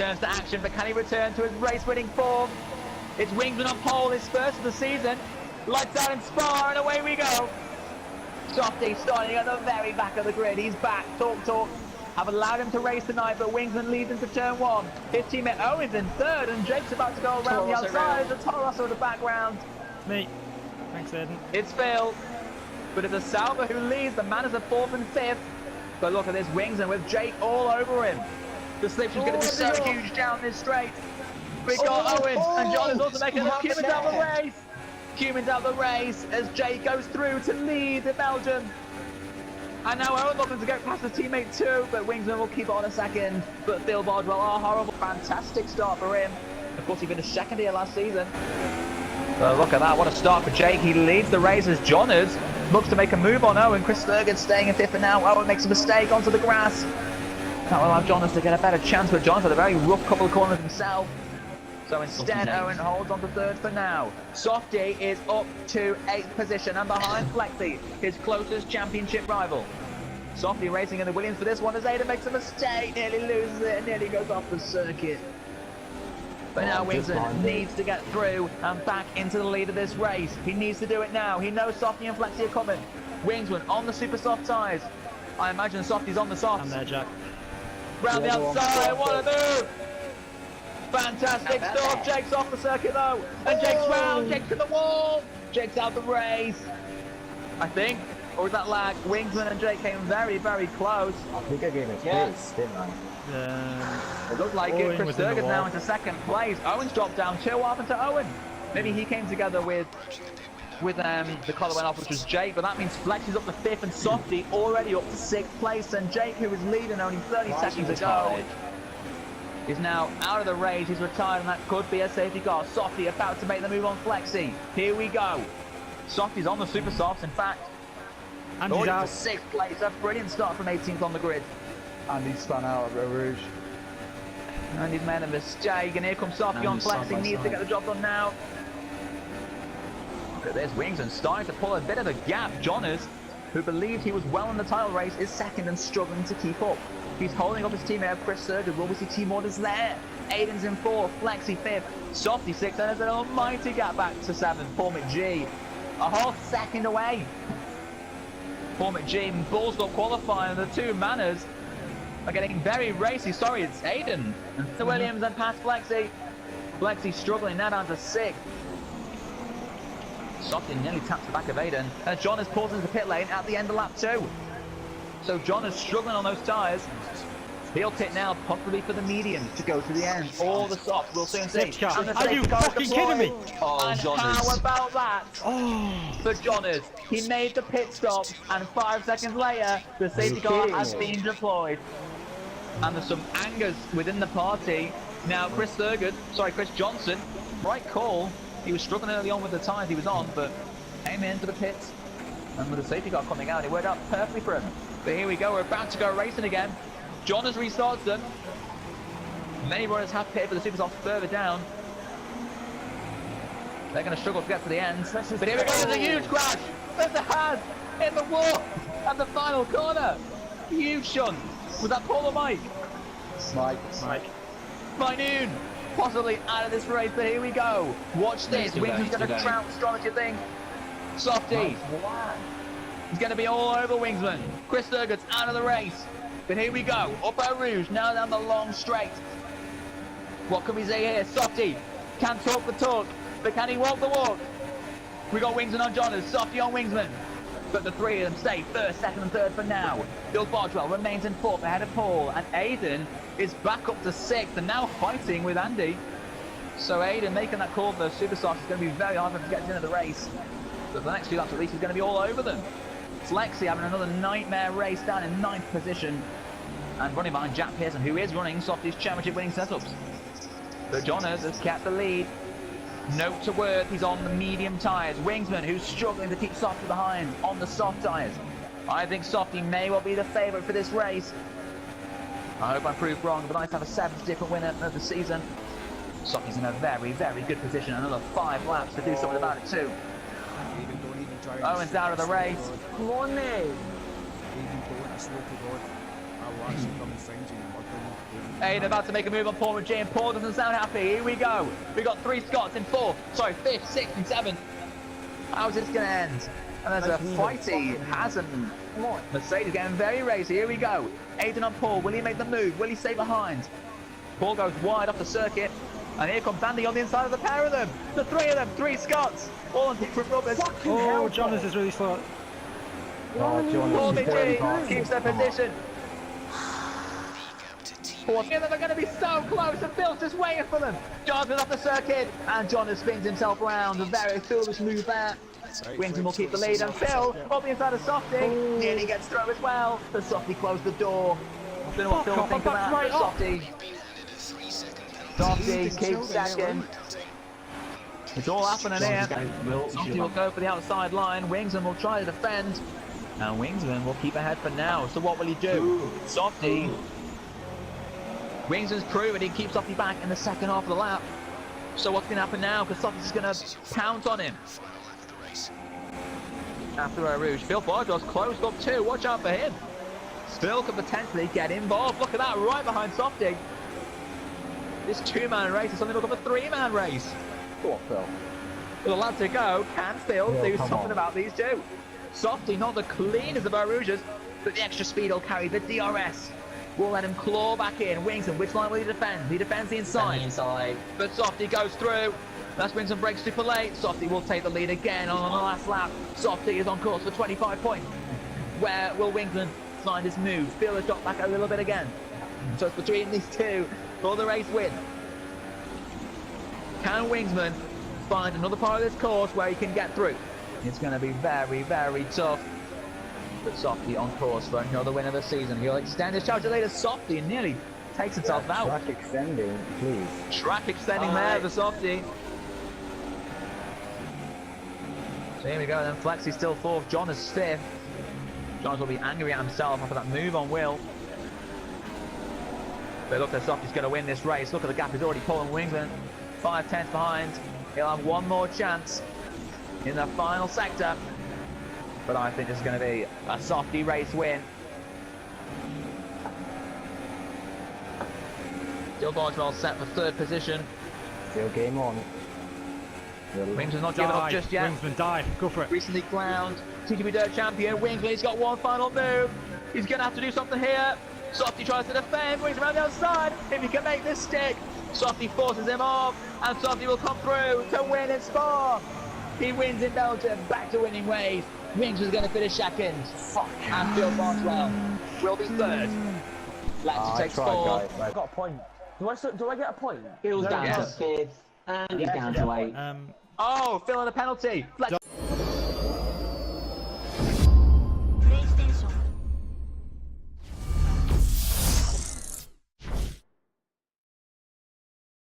Turns to action, but can he return to his race-winning form? It's Wingsman on pole, his first of the season. Lights out in Spa, and away we go. Softy starting at the very back of the grid. He's back. Talk. Have allowed him to race tonight, but Wingsman leads into turn one. His teammate Owen's in third, and Jake's about to go around the outside. The Toro Rosso in the background. Me. Thanks, Eden. It's Phil. But it's a Sauber who leads. The man is a fourth and fifth. But look at this Wingsman with Jake all over him. The slipstream's going to be so huge down this straight. We got Owen, and John is also making Cummins out the race. Cummins out the race as Jake goes through to lead the Belgian. And now Owen looking to get past his teammate too, but Wingsman will keep it on a second. But Phil Bardwell, horrible, fantastic start for him. Of course, he finished second here last season. So look at that, what a start for Jake. He leads the race as Johners looks to make a move on Owen. Chris Sturgeon staying in fifth, and now Owen makes a mistake onto the grass. That will allow Jonas to get a better chance, but Jonas had a very rough couple of corners himself. So instead, Owen holds on to third for now. Softy is up to 8th position and behind Flexi, his closest championship rival. Softy racing in the Williams for this one as Ada makes a mistake, nearly loses it, and nearly goes off the circuit. But now Wingsman needs to get through and back into the lead of this race. He needs to do it now. He knows Softy and Flexi are coming. Wingsman on the super soft tyres. I imagine Softy's on the softs. I'm there, Jack. Round the outside, what a move! Fantastic stop, Jake's off the circuit though, and Jake's round, Jake's to the wall, Jake's out the race, I think, or was that lag? Wingsman and Jake came very, very close. I think I gave it pace, didn't I? It looked like it. Chris Sturgeon now into second place. Owen's dropped down, what happened to Owen? Maybe he came together with the collar went off, which was Jake, but that means Flex is up to 5th and Softy already up to 6th place, and Jake, who was leading only 30 seconds ago, is now out of the race. He's retired, and that could be a safety car. Softy about to make the move on Flexi. Here we go. Softy's on the super softs, in fact. And he's out. To 6th place. A brilliant start from 18th on the grid. And he spun out at Rouge. And he's made a mistake, and here comes Softy on Flexi. Needs to get the job done now. Look at this, Wingsman starting to pull a bit of a gap. Jonas, who believed he was well in the title race, is second and struggling to keep up. He's holding up his teammate Chris Sturgeon. Will we see team orders there? Aiden's in 4th, Flexi 5th, Softy 6th, and there's an almighty gap back to 7th. Paul McGee, a whole second away. Paul McGee balls up qualifying. The two Manners are getting very racy. Sorry, it's Aiden. And Williams and past Flexi. Flexi struggling now down to 6th. Softy nearly taps the back of Aiden, and John has pulled into the pit lane at the end of lap 2. So John is struggling on those tyres. He'll pit now, possibly for the mediums to go to the end, or the softs. We'll soon see. Are you fucking kidding me? Oh, and how about that? For Jonas, he made the pit stop, and 5 seconds later, the safety car has been deployed. And there's some angers within the party. Now, Chris Johnson, right call. He was struggling early on with the tyres he was on, but came into the pits, and with the safety car coming out, it worked out perfectly for him. But here we go, we're about to go racing again. John has restarts them. Many runners have pitted for the super softs further down. They're going to struggle to get to the end. But here we go, there's a huge crash. There's a hand in the wall at the final corner. Huge shunt. Was that Paul or Mike? Mike. By noon. Possibly out of this race, but here we go. Watch this. Wingsman's going to trout strong, as you think. Softy. He's going to be all over Wingsman. Chris Sturgeon's out of the race. But here we go. Up Eau Rouge, now down the long straight. What can we say here? Softy can talk the talk, but can he walk the walk? We got Wingsman on Jonas, Softy on Wingsman. But the three of them stay 1st, 2nd and 3rd for now. Bill Bardwell remains in 4th ahead of Paul, and Aiden is back up to 6th and now fighting with Andy. So Aiden making that call for super softs is going to be very hard for him to get to the end of the race. But for the next few laps at least, he's going to be all over them. Flexi having another nightmare race down in 9th position and running behind Jack Pearson, who is running Softy's championship winning setups. But Jonas has kept the lead. Note to Worth, he's on the medium tyres. Wingsman, who's struggling to keep Softy behind on the soft tyres. I think Softy may well be the favourite for this race. I hope I'm proved wrong, but nice to have a 7th different winner of the season. Softy's in a very, very good position. Another 5 laps to do something about it too. Owen's out of the race. Come on, mate. Aiden about to make a move on Paul and Jay, and Paul doesn't sound happy. Here we go. We got 3 Scots in 4th, sorry, 5th, 6th, and 7th. How's this going to end? And there's a fighty Hassan Mercedes getting very racy. Here we go. Aiden on Paul. Will he make the move? Will he stay behind? Paul goes wide off the circuit. And here comes Andy on the inside of the pair of them. The 3 of them, 3 Scots, all on different rubbers. Oh, Jonas is really slow. Paul McGee keeps their position. Fourth, they're going to be so close, and Phil's just waiting for them. Jonathan off the circuit, and Jonas spins himself round. A very foolish move there. Winston will keep the lead, and Phil on the inside of Softy nearly gets through as well. But Softy closed the door. I don't know what Phil will think of that. Right Softy keeps second. It's all happening here. Softy will go for the outside line. Wingsman will try to defend, and Wingsman will keep ahead for now. So what will he do? Softy. Wingsman's proven he keeps Softy back in the second half of the lap. So what's going to happen now? Because Softy's going to pounce on him. After Eau Rouge, Phil Bardwell's closed up too. Watch out for him. Phil could potentially get involved. Look at that, right behind Softy. This 2-man race is something like a 3-man race. Go on, Phil. With a lap to go, can Phil do something about these two? Softy, not the cleanest of Eau Rouges, but the extra speed will carry the DRS. Will let him claw back in. Wingston, which line will he defend? He defends the inside. But Softy goes through. That's Winston breaks super late. Softy will take the lead again on the last lap. Softy is on course for 25 points. Where will Wingston find his move? Phil has dropped back a little bit again. So it's between these two for the race win. Can Wingsman find another part of this course where he can get through? It's going to be very, very tough. But Softy on course for another win of the season. He'll extend his charge later. Softy nearly takes himself out. Track extending, please. Track extending there for Softy. So here we go then. Flexi's still 4th. John is 5th. John will be angry at himself after that move on Will. But look, Softy's going to win this race. Look at the gap he's already pulling Wingsman. 5 tenths behind. He'll have one more chance in the final sector. But I think this is going to be a Softy race win. Still Boswell set for 3rd position. Still game on. Wingsman's not giving up just yet. Wingsman died. Go for it. Recently crowned TGP Dirt champion. Wingsman, he's got one final move. He's going to have to do something here. Softy tries to defend. Wingsman around the outside. If he can make this stick. Softy forces him off. And Softy will come through to win in Spa. He wins in Belgium. Back to winning ways. Wingsman's going to finish second. And Phil Boswell will be 3rd. Let's take 4th. I've got a point. Do I get a point? Phil's down to 5th, and he's down to 8th. Oh, Phil and a penalty.